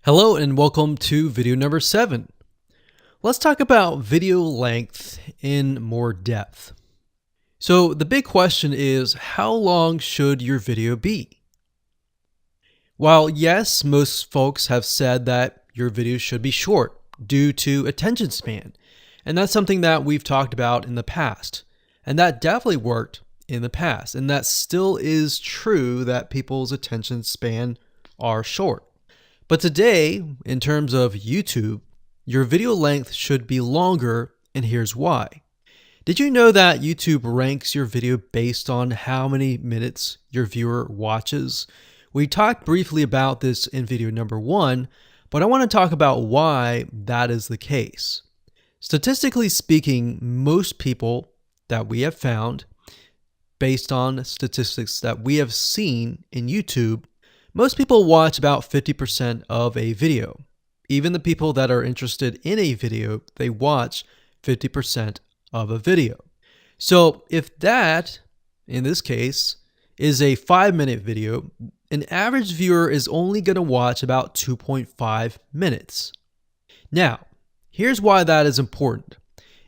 Hello and welcome to video number 7. Let's talk about video length in more depth. So the big question is, how long should your video be? While yes, most folks have said that your video should be short due to attention span, and that's something that we've talked about in the past, and that definitely worked in the past, and that still is true that people's attention span are short. But today, in terms of YouTube, your video length should be longer, and here's why. Did you know that YouTube ranks your video based on how many minutes your viewer watches? We talked briefly about this in video number 1, but I want to talk about why that is the case. Statistically speaking, most people that we have found, based on statistics that we have seen in YouTube, most people watch about 50% of a video. Even the people that are interested in a video, they watch 50% of a video. So if that, in this case, is a 5-minute video, an average viewer is only going to watch about 2.5 minutes. Now, here's why that is important.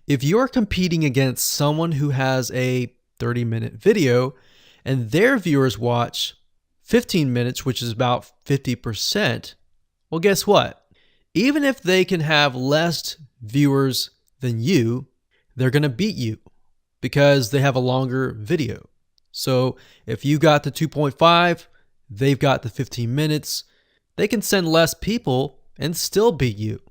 If you're competing against someone who has a 30-minute video and their viewers watch 15 minutes, which is about 50%, well, guess what? Even if they can have less viewers than you, they're going to beat you because they have a longer video. So if you got the 2.5, they've got the 15 minutes, they can send less people and still beat you.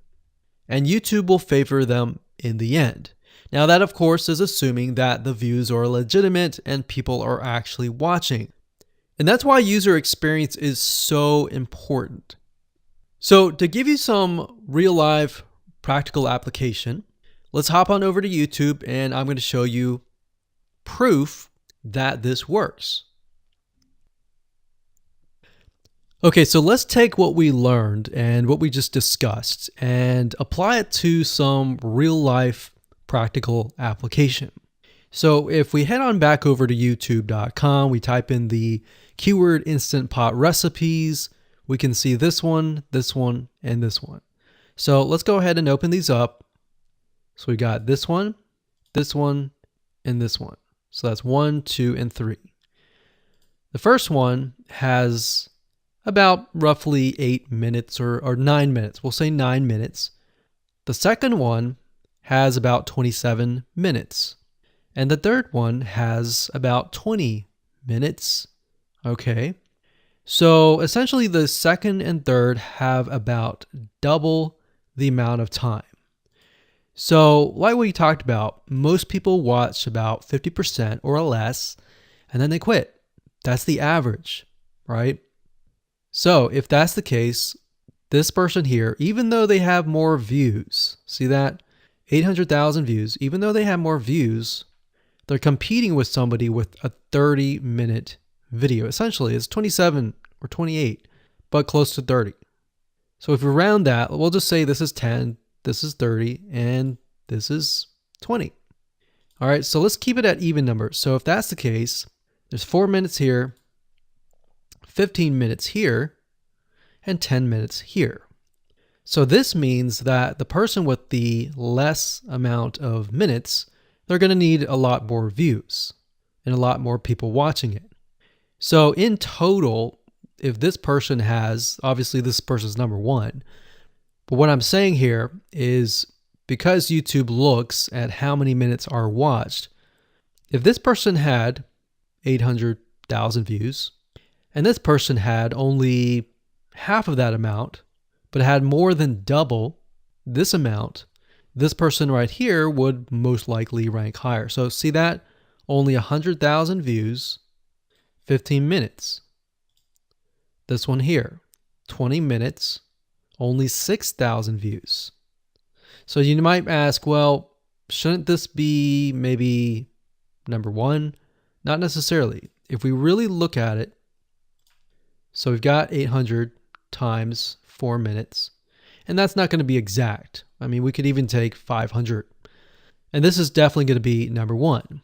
And YouTube will favor them in the end. Now that, of course, is assuming that the views are legitimate and people are actually watching. And that's why user experience is so important. So to give you some real life practical application, let's hop on over to YouTube and I'm going to show you proof that this works. Okay, so let's take what we learned and what we just discussed and apply it to some real life practical application. So if we head on back over to youtube.com, we type in the keyword Instant Pot recipes, we can see this one, and this one. So let's go ahead and open these up. So we got this one, and this one. So that's 1, 2, and 3. The first one has about roughly 8 minutes or 9 minutes. We'll say 9 minutes. The second one has about 27 minutes. And the third one has about 20 minutes. Okay. So essentially the second and third have about double the amount of time. So like we talked about, most people watch about 50% or less, and then they quit. That's the average, right? So if that's the case, this person here, even though they have more views, see that? 800,000 views, even though they have more views, they're competing with somebody with a 30-minute video. Essentially, it's 27 or 28, but close to 30. So if we round that, we'll just say this is 10, this is 30, and this is 20. All right, so let's keep it at even numbers. So if that's the case, there's 4 minutes here, 15 minutes here, and 10 minutes here. So this means that the person with the less amount of minutes, they're going to need a lot more views and a lot more people watching it. So in total, if this person has, obviously this person's number 1, but what I'm saying here is because YouTube looks at how many minutes are watched, if this person had 800,000 views and this person had only half of that amount, but had more than double this amount, this person right here would most likely rank higher. So see that? Only 100,000 views, 15 minutes. This one here, 20 minutes, only 6,000 views. So you might ask, well, shouldn't this be maybe number 1? Not necessarily. If we really look at it, so we've got 800 times 4 minutes. And that's not going to be exact. I mean, we could even take 500. And this is definitely going to be number 1.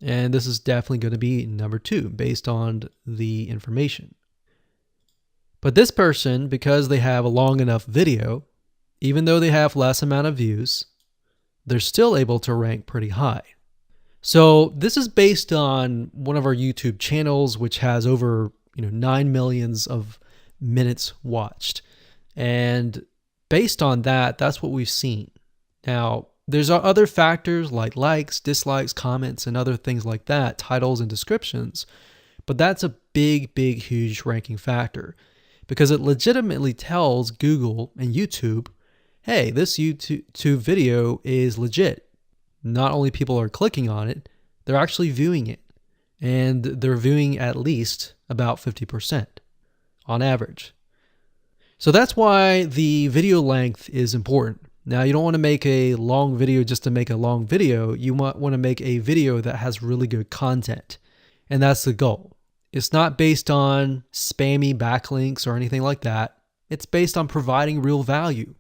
And this is definitely going to be number 2 based on the information. But this person, because they have a long enough video, even though they have less amount of views, they're still able to rank pretty high. So this is based on one of our YouTube channels, which has over 9 million of minutes watched. And based on that, that's what we've seen. Now, there's other factors like likes, dislikes, comments, and other things like that, titles and descriptions. But that's a big, huge ranking factor because it legitimately tells Google and YouTube, hey, this YouTube video is legit. Not only people are clicking on it, they're actually viewing it. And they're viewing at least about 50% on average. So that's why the video length is important. Now, you don't want to make a long video just to make a long video. You might want to make a video that has really good content. And that's the goal. It's not based on spammy backlinks or anything like that. It's based on providing real value.